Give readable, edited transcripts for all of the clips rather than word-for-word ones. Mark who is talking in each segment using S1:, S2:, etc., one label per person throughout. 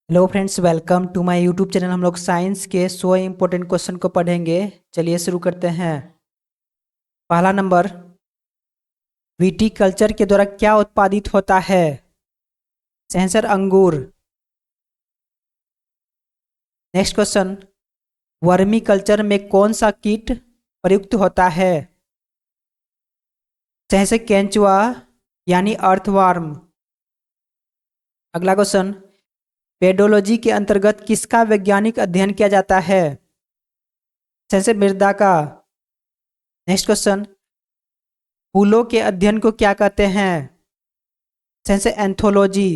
S1: Hello friends, welcome to my YouTube channel. हम लोग science के 100 इंपॉर्टेंट क्वेश्चन को पढ़ेंगे। चलिए शुरू करते हैं। पहला नंबर, विटीकल्चर के द्वारा क्या उत्पादित होता है? आंसर अंगूर। नेक्स्ट क्वेश्चन, वर्मी कल्चर में कौन सा कीट प्रयुक्त होता है? आंसर केंचुआ यानी अर्थवार्म। अगला क्वेश्चन, पेडोलॉजी के अंतर्गत किसका वैज्ञानिक अध्ययन किया जाता है? आंसर मृदा का। नेक्स्ट क्वेश्चन, फूलों के अध्ययन को क्या कहते हैं? Answer anthology.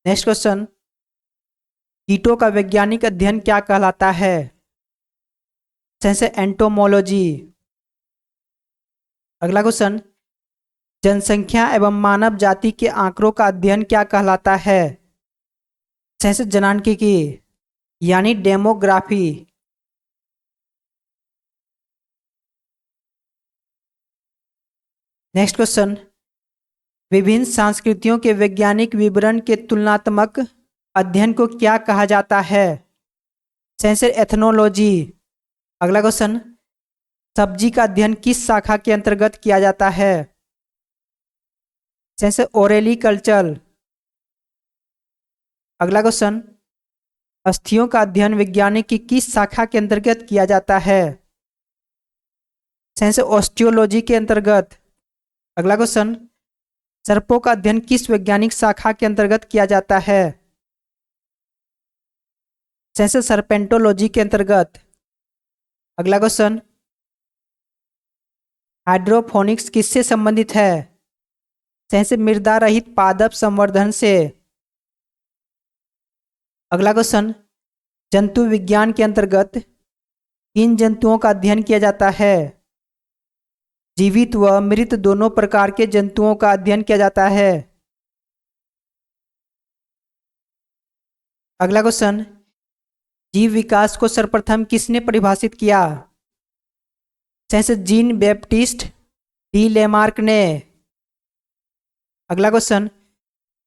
S1: नेक्स्ट क्वेश्चन, कीटों का वैज्ञानिक अध्ययन क्या कहलाता है? Answer entomology. अगला क्वेश्चन, जनसंख्या एवं मानव जाति के आंकड़ों का अध्ययन क्या कहलाता है? आंसर जनांकिकी यानी डेमोग्राफी। नेक्स्ट क्वेश्चन, विभिन्न संस्कृतियों के वैज्ञानिक विवरण के तुलनात्मक अध्ययन को क्या कहा जाता है? Answer ethnology. अगला क्वेश्चन, सब्जी का अध्ययन किस शाखा के अंतर्गत किया जाता है? आंसर ओरेलिकल्चर। अगला क्वेश्चन, अस्थियों का अध्ययन वैज्ञानिक की किस शाखा के अंतर्गत किया जाता है? आंसर ऑस्टियोलॉजी के अंतर्गत। अगला क्वेश्चन, सर्पों का अध्ययन किस वैज्ञानिक शाखा के अंतर्गत किया जाता है? आंसर सर्पेंटोलॉजी के अंतर्गत। अगला क्वेश्चन, हाइड्रोफोनिक्स किससे संबंधित है? आंसर मृदा रहित पादप संवर्धन से। अगला क्वेश्चन, जंतु विज्ञान के अंतर्गत किन जंतुओं का अध्ययन किया जाता है? जीवित व मृत दोनों प्रकार के जंतुओं का अध्ययन किया जाता है। अगला क्वेश्चन, जीव विकास को सर्वप्रथम किसने परिभाषित किया? Answer Jean Baptiste D Lamarck ने। अगला क्वेश्चन,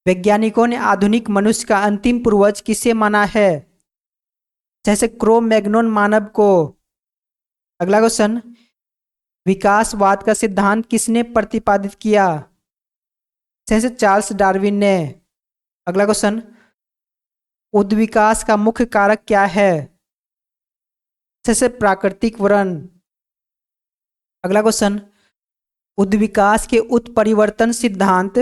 S1: वैज्ञानिकों ने आधुनिक मनुष्य का अंतिम पूर्वज किसे माना है? जैसे क्रो मैग्नोन मानव को। अगला क्वेश्चन, विकासवाद का सिद्धांत किसने प्रतिपादित किया? जैसे चार्ल्स डार्विन ने। अगला क्वेश्चन, उद्विकास का मुख्य कारक क्या है? जैसे प्राकृतिक वरण। अगला क्वेश्चन, उद्विकास के उत्परिवर्तन सिद्धांत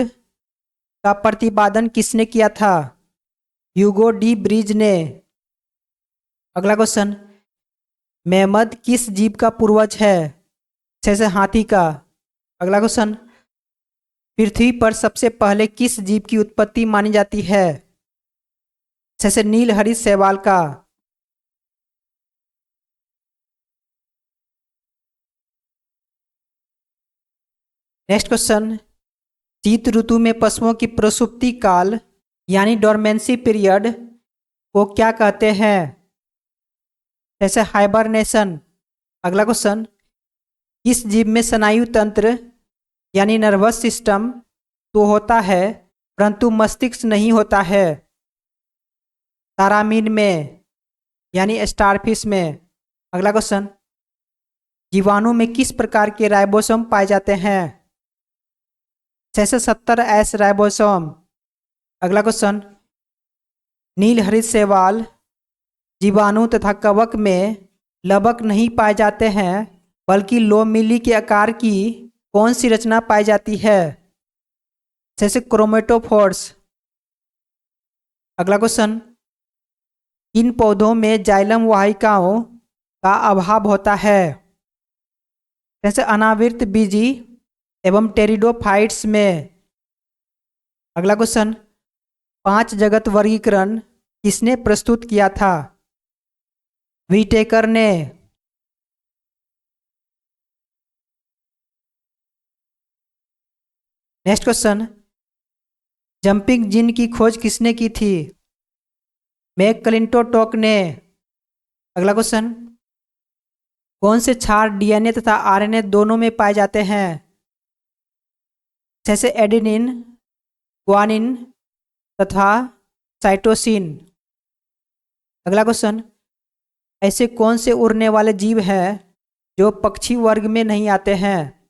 S1: का प्रतिपादन किसने किया था? ह्यूगो डी ब्रीज ने। अगला क्वेश्चन, मेमद किस जीव का पूर्वज है? जैसे हाथी का। अगला क्वेश्चन, पृथ्वी पर सबसे पहले किस जीव की उत्पत्ति मानी जाती है? जैसे नीलहरित शैवाल का। नेक्स्ट क्वेश्चन, शीत ऋतु में पशुओं की प्रसुप्ति काल यानी डोरमेंसी पीरियड को क्या कहते हैं? जैसे हाइबरनेशन। अगला क्वेश्चन, किस जीव में स्नायु तंत्र यानी नर्वस सिस्टम तो होता है परंतु मस्तिष्क नहीं होता है? तारामीन में यानी स्टारफिश में। अगला क्वेश्चन, जीवाणु में किस प्रकार के राइबोसोम पाए जाते हैं? जैसे 70S राइबोसोम। अगला क्वेश्चन, नीलहरित शैवाल जीवाणु तथा कवक में लवक नहीं पाए जाते हैं बल्कि लो मिली के आकार की कौन सी रचना पाई जाती है? जैसे क्रोमेटोफोर्स। अगला क्वेश्चन, किन पौधों में जाइलम वाहिकाओं का अभाव होता है? जैसे अनावृत बीजी एवं टेरिडोफाइट्स में। अगला क्वेश्चन, 5 जगत वर्गीकरण किसने प्रस्तुत किया था? व्हिटेकर ने। नेक्स्ट क्वेश्चन, जंपिंग जिन की खोज किसने की थी? मैकक्लिंटोक ने। अगला क्वेश्चन, कौन से क्षार डीएनए तथा आरएनए दोनों में पाए जाते हैं? जैसे एडेनिन, ग्वानिन तथा साइटोसिन। अगला क्वेश्चन, ऐसे कौन से उड़ने वाले जीव हैं जो पक्षी वर्ग में नहीं आते हैं?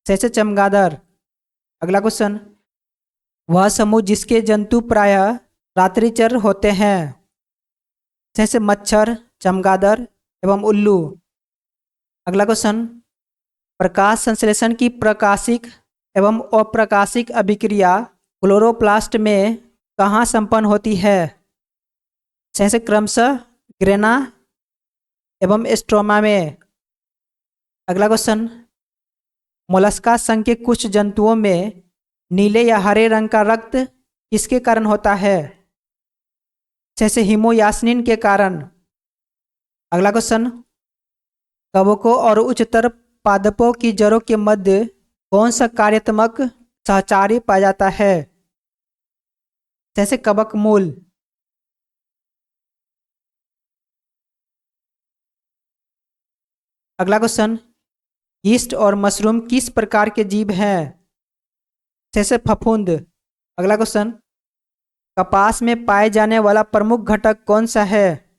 S1: जैसे चमगादड़। अगला क्वेश्चन, वह समूह जिसके जंतु प्रायः रात्रिचर होते हैं? जैसे मच्छर, चमगादड़ एवं उल्लू। अगला क्वेश्चन, प्रकाश संश्लेषण की प्रकाशिक एवं अप्रकाशिक अभिक्रिया क्लोरोप्लास्ट में कहाँ संपन्न होती है? जैसे क्रमशः ग्रेना एवं स्ट्रोमा में। अगला क्वेश्चन, मोलस्का संघ के कुछ जंतुओं में नीले या हरे रंग का रक्त किसके कारण होता है? जैसे हीमोयास्निन के कारण। अगला क्वेश्चन, कवकों और उच्चतर पादपों की जड़ों के मध्य कौन सा कार्यात्मक सहचारी पाया जाता है? जैसे कवक मूल। अगला क्वेश्चन, यीस्ट और मशरूम किस प्रकार के जीव हैं? जैसे फफूंद। अगला क्वेश्चन, कपास में पाए जाने वाला प्रमुख घटक कौन सा है?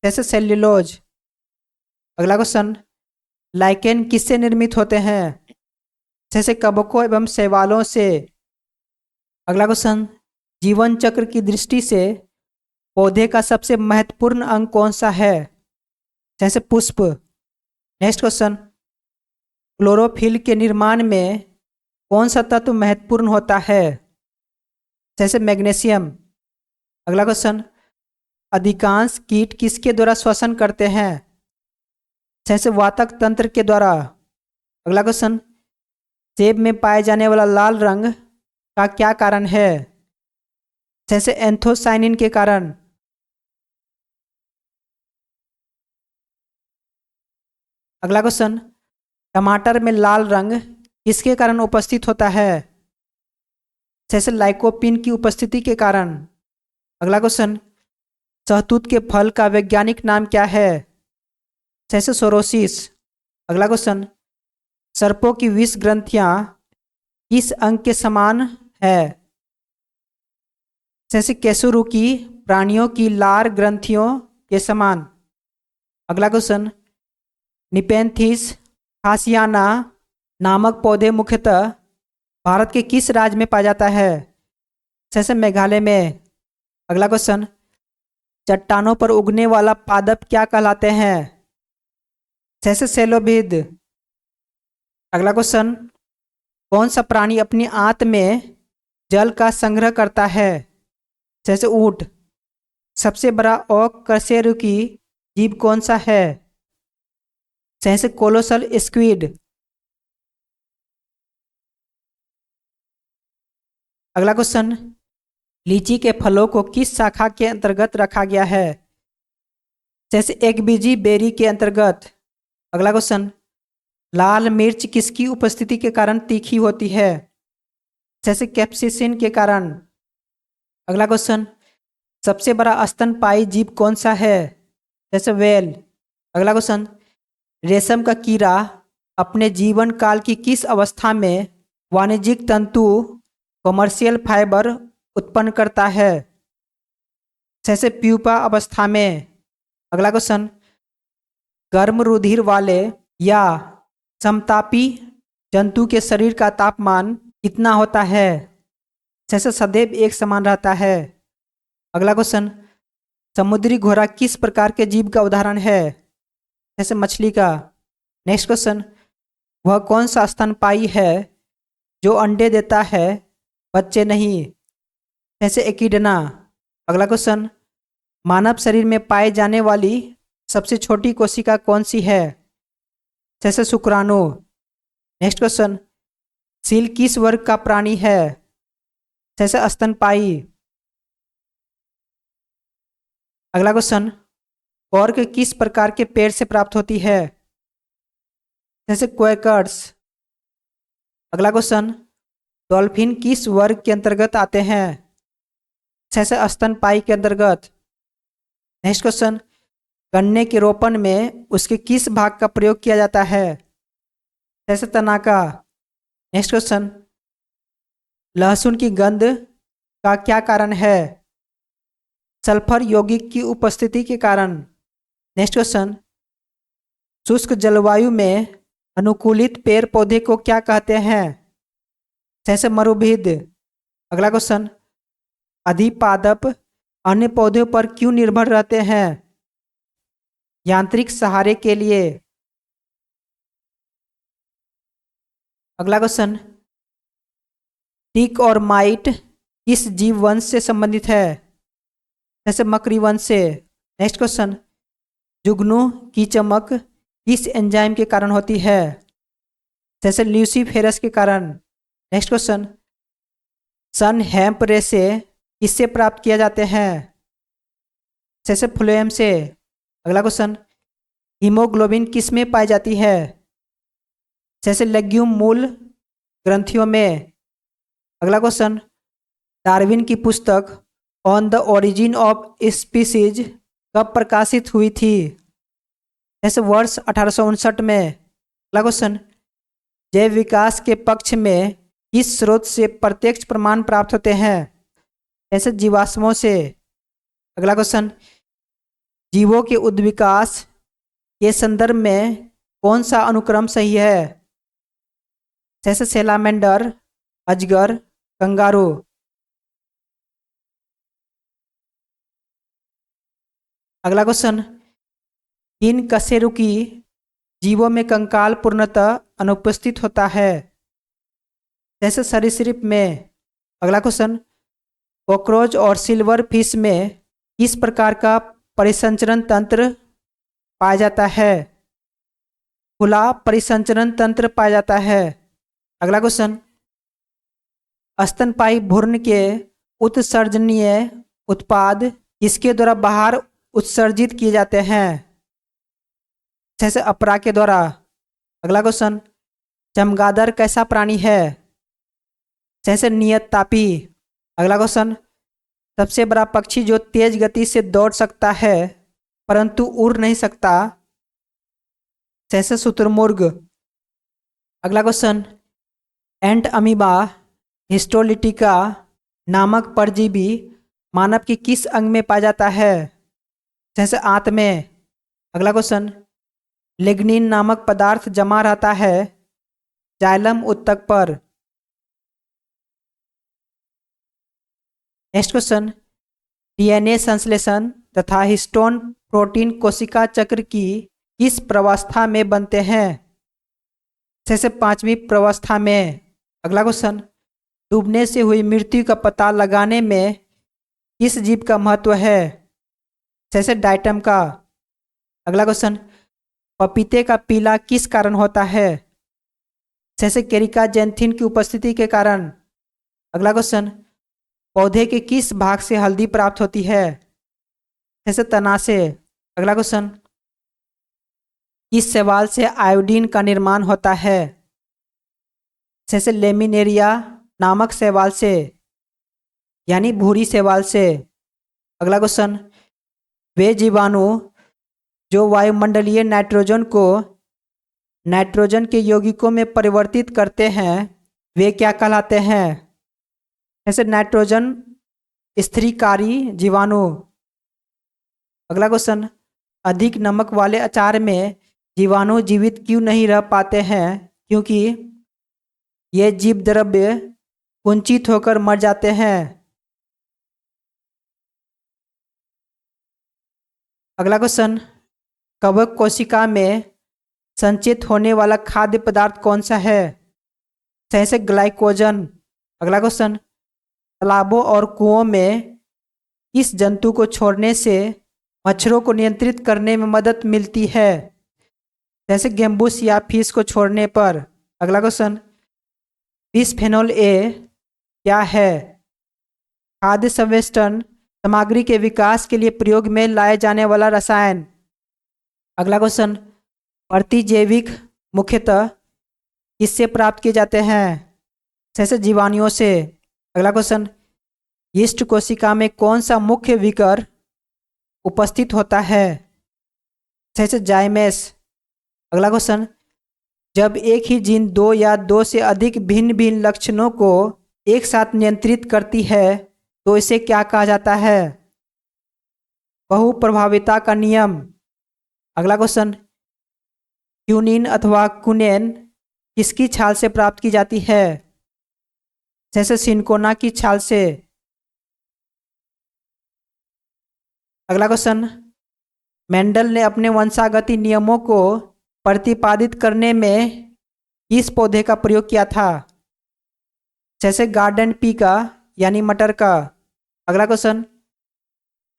S1: जैसे सेल्यूलोज। अगला क्वेश्चन, लाइकेन किससे निर्मित होते हैं? जैसे कवकों एवं शैवालों से। अगला क्वेश्चन, जीवन चक्र की दृष्टि से पौधे का सबसे महत्वपूर्ण अंग कौन सा है? जैसे पुष्प। नेक्स्ट क्वेश्चन, क्लोरोफिल के निर्माण में कौन सा तत्व महत्वपूर्ण होता है? जैसे मैग्नीशियम। अगला क्वेश्चन, अधिकांश कीट किसके द्वारा श्वसन करते हैं? जैसे वातक तंत्र के द्वारा। अगला क्वेश्चन, सेब में पाए जाने वाला लाल रंग का क्या कारण है? जैसे एंथोसाइनिन के कारण। अगला क्वेश्चन, टमाटर में लाल रंग किसके कारण उपस्थित होता है? जैसे लाइकोपिन की उपस्थिति के कारण। अगला क्वेश्चन, शहतूत के फल का वैज्ञानिक नाम क्या है? जैसे सोरोसिस। अगला क्वेश्चन, सर्पों की विष ग्रंथियां किस अंग के समान है? जैसे कैसुरुकी प्राणियों की लार ग्रंथियों के समान। अगला क्वेश्चन, निपेंथिस खासियाना नामक पौधे मुख्यतः भारत के किस राज्य में पाया जाता है? जैसे मेघालय में। अगला क्वेश्चन, चट्टानों पर उगने वाला पादप क्या कहलाते हैं? जैसे सेलोभिद। अगला क्वेश्चन, कौन सा प्राणी अपनी आंत में जल का संग्रह करता है? जैसे ऊंट। सबसे बड़ा अकशेरुकी जीव कौन सा है? जैसे कोलोसल स्क्विड। अगला क्वेश्चन, लीची के फलों को किस शाखा के अंतर्गत रखा गया है? जैसे एकबीजी बेरी के अंतर्गत। अगला क्वेश्चन, लाल मिर्च किसकी उपस्थिति के कारण तीखी होती है? जैसे कैप्सिसिन के कारण। अगला क्वेश्चन, सबसे बड़ा स्तनपायी जीव कौन सा है? जैसे व्हेल। अगला क्वेश्चन, रेशम का कीड़ा अपने जीवन काल की किस अवस्था में वाणिज्यिक तंतु कमर्शियल फाइबर उत्पन्न करता है? जैसे प्यूपा अवस्था में। अगला क्वेश्चन, गर्म रुधिर वाले या समतापी जंतु के शरीर का तापमान कितना होता है? जैसे सदैव एक समान रहता है। अगला क्वेश्चन, समुद्री घोड़ा किस प्रकार के जीव का उदाहरण है? जैसे मछली का। नेक्स्ट क्वेश्चन, वह कौन सा स्तनपायी है जो अंडे देता है बच्चे नहीं? जैसे एकिडना। अगला क्वेश्चन, मानव शरीर में पाए जाने वाली सबसे छोटी कोशिका कौन सी है? जैसे शुक्राणु। नेक्स्ट क्वेश्चन, सील किस वर्ग का प्राणी है? जैसे स्तनपायी। अगला क्वेश्चन, कॉर्क किस प्रकार के पेड़ से प्राप्त होती है? जैसे क्वेकर्स। अगला क्वेश्चन, डॉल्फिन किस वर्ग के अंतर्गत आते हैं? जैसे स्तनपायी के अंतर्गत। नेक्स्ट क्वेश्चन, गन्ने के रोपण में उसके किस भाग का प्रयोग किया जाता है? जैसे तनाका। नेक्स्ट क्वेश्चन, लहसुन की गंध का क्या कारण है? सल्फर यौगिक की उपस्थिति के कारण। नेक्स्ट क्वेश्चन, शुष्क जलवायु में अनुकूलित पेड़ पौधे को क्या कहते हैं? जैसे मरुभूमि। अगला क्वेश्चन, अधिपादप अन्य पौधों पर क्यों निर्भर रहते हैं? यांत्रिक सहारे के लिए। अगला क्वेश्चन, टिक और माइट किस जीव वंश से संबंधित है? जैसे मकड़ी वंश से। नेक्स्ट क्वेश्चन, जुगनू की चमक किस एंजाइम के कारण होती है? जैसे ल्यूसीफेरस के कारण। नेक्स्ट क्वेश्चन, सन हेम्प रेशे किससे प्राप्त किया जाते हैं? जैसे फ्लोएम से। अगला क्वेश्चन, हीमोग्लोबिन किस में पाई जाती है? जैसे लेग्यूम मूल ग्रंथियों में। अगला क्वेश्चन, डार्विन की पुस्तक on the origin of species कब प्रकाशित हुई थी? जैसे वर्ष 1859 में। अगला क्वेश्चन, जैव विकास के पक्ष में किस स्रोत से प्रत्यक्ष प्रमाण प्राप्त होते हैं? जैसे जीवाश्मों से। अगला क्वेश्चन, जीवों के उद्विकास के संदर्भ में कौन सा अनुक्रम सही है? जैसे सैलामेंडर, अजगर, कंगारू। अगला क्वेश्चन, किन कशेरुकी जीवों में कंकाल पूर्णतः अनुपस्थित होता है? जैसे सरीसृप में। अगला क्वेश्चन, कॉकरोच और सिल्वर फिश में किस प्रकार का परिसंचरण तंत्र पाया जाता है? खुला परिसंचरण तंत्र पाया जाता है। अगला क्वेश्चन, स्तनपायी भ्रूण के उत्सर्जनीय उत्पाद किसके द्वारा बाहर उत्सर्जित किए जाते हैं? जैसे अपरा के द्वारा। अगला क्वेश्चन, चमगादड़ कैसा प्राणी है? जैसे नियत तापी। अगला क्वेश्चन, सबसे बड़ा पक्षी जो तेज गति से दौड़ सकता है परंतु उड़ नहीं सकता? जैसे शुतुरमुर्ग। अगला क्वेश्चन, एंट अमीबा हिस्टोलिटिका नामक परजीवी मानव के किस अंग में पाया जाता है? जैसे आंत में। अगला क्वेश्चन, लिग्निन नामक पदार्थ जमा रहता है जाइलम ऊतक पर। नेक्स्ट क्वेश्चन, डीएनए संश्लेषण तथा हिस्टोन प्रोटीन कोशिका चक्र की किस प्रवस्था में बनते हैं? जैसे 5वीं प्रवस्था में। अगला क्वेश्चन, डूबने से हुई मृत्यु का पता लगाने में किस जीव का महत्व है? जैसे डाइटम का। अगला क्वेश्चन, पपीते का पीला किस कारण होता है? जैसे केरिका जेंथिन की उपस्थिति के कारण। अगला क्वेश्चन, पौधे के किस भाग से हल्दी प्राप्त होती है? जैसे तना से। अगला क्वेश्चन, किस शैवाल से आयोडीन का निर्माण होता है? जैसे लेमिनेरिया नामक शैवाल से, यानी भूरी शैवाल से। अगला क्वेश्चन, वे जीवाणु जो वायुमंडलीय नाइट्रोजन को नाइट्रोजन के यौगिकों में परिवर्तित करते हैं वे क्या कहलाते हैं? जैसे नाइट्रोजन स्थिरीकारी जीवाणु। अगला क्वेश्चन, अधिक नमक वाले अचार में जीवाणु जीवित क्यों नहीं रह पाते हैं? क्योंकि ये जीव द्रव्य कुंचित होकर मर जाते हैं। अगला क्वेश्चन, कवक कोशिका में संचित होने वाला खाद्य पदार्थ कौन सा है? जैसे ग्लाइकोजन। अगला क्वेश्चन, तालाबों और कुओं में किस जंतु को छोड़ने से मच्छरों को नियंत्रित करने में मदद मिलती है? जैसे गेम्बूस या फिश को छोड़ने पर। अगला क्वेश्चन, बिस्फेनोल ए क्या है? खाद्य संवेष्टन सामग्री के विकास के लिए प्रयोग में लाए जाने वाला रसायन। अगला क्वेश्चन, प्रतिजैविक मुख्यतः किससे प्राप्त किए जाते हैं? जैसे जीवाणुओं से। अगला क्वेश्चन, यीस्ट कोशिका में कौन सा मुख्य विकर उपस्थित होता है? जैसे जाइमेस। अगला क्वेश्चन, जब एक ही जीन दो या दो से अधिक भिन्न भिन्न लक्षणों को एक साथ नियंत्रित करती है तो इसे क्या कहा जाता है? बहुप्रभाविता का नियम। अगला क्वेश्चन, क्यूनिन अथवा कुनेन किसकी छाल से प्राप्त की जाती है? जैसे सिनकोना की छाल से। अगला क्वेश्चन, मेंडल ने अपने वंशागति नियमों को प्रतिपादित करने में किस पौधे का प्रयोग किया था? जैसे गार्डन पी का यानी मटर का। अगला क्वेश्चन,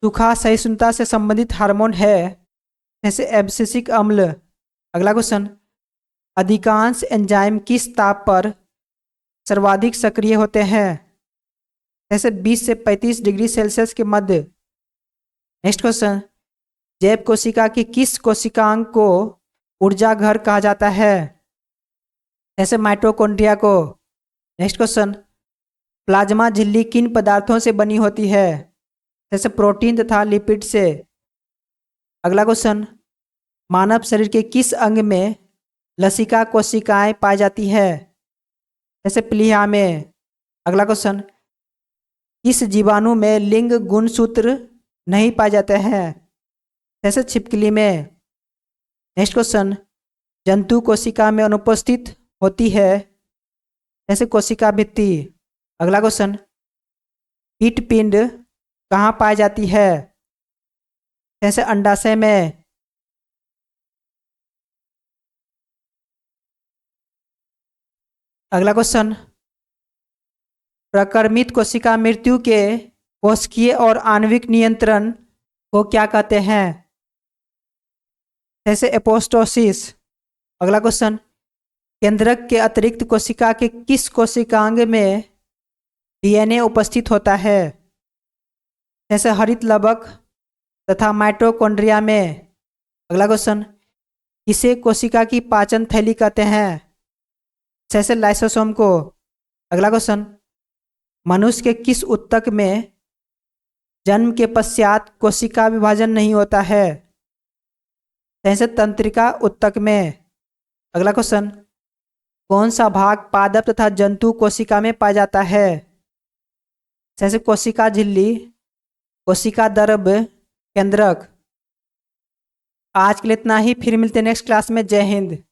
S1: सूखा सहिष्णुता से संबंधित हार्मोन है जैसे एब्सिसिक अम्ल। अगला क्वेश्चन, अधिकांश एंजाइम किस ताप पर सर्वाधिक सक्रिय होते हैं? जैसे 20 से 35 डिग्री सेल्सियस के मध्य। नेक्स्ट क्वेश्चन, जैव कोशिका की किस कोशिकांग को ऊर्जा घर कहा जाता है? जैसे माइटोकॉन्ड्रिया को। नेक्स्ट क्वेश्चन, प्लाज्मा झिल्ली किन पदार्थों से बनी होती है? जैसे प्रोटीन तथा लिपिड से। अगला क्वेश्चन, मानव शरीर के किस अंग में लसिका कोशिकाएं पाई जाती है? जैसे प्लीहा में। अगला क्वेश्चन, किस जीवाणु में लिंग गुणसूत्र नहीं पाए जाते हैं? जैसे छिपकली में। नेक्स्ट क्वेश्चन, जंतु कोशिका में अनुपस्थित होती है जैसे कोशिका भित्ति। अगला क्वेश्चन, कीट पिंड कहाँ पाई जाती है? जैसे अंडाशय में। अगला क्वेश्चन, प्रकर्मित कोशिका मृत्यु के कोशिकीय और आणविक नियंत्रण को क्या कहते हैं? जैसे एपोप्टोसिस। अगला क्वेश्चन, केंद्रक के अतिरिक्त कोशिका के किस कोशिकांग में डीएनए उपस्थित होता है? जैसे हरित लवक तथा माइटोकॉन्ड्रिया में। अगला क्वेश्चन, किसे कोशिका की पाचन थैली कहते हैं? जैसे लाइसोसोम को। अगला क्वेश्चन, मनुष्य के किस ऊतक में जन्म के पश्चात कोशिका विभाजन नहीं होता है? जैसे तंत्रिका ऊतक में। अगला क्वेश्चन, कौन सा भाग पादप तथा जंतु कोशिका में पाया जाता है? जैसे कोशिका झिल्ली, कोशिका दर्भ, केंद्रक। आज के लिए इतना ही, फिर मिलते हैं नेक्स्ट क्लास में। जय हिंद।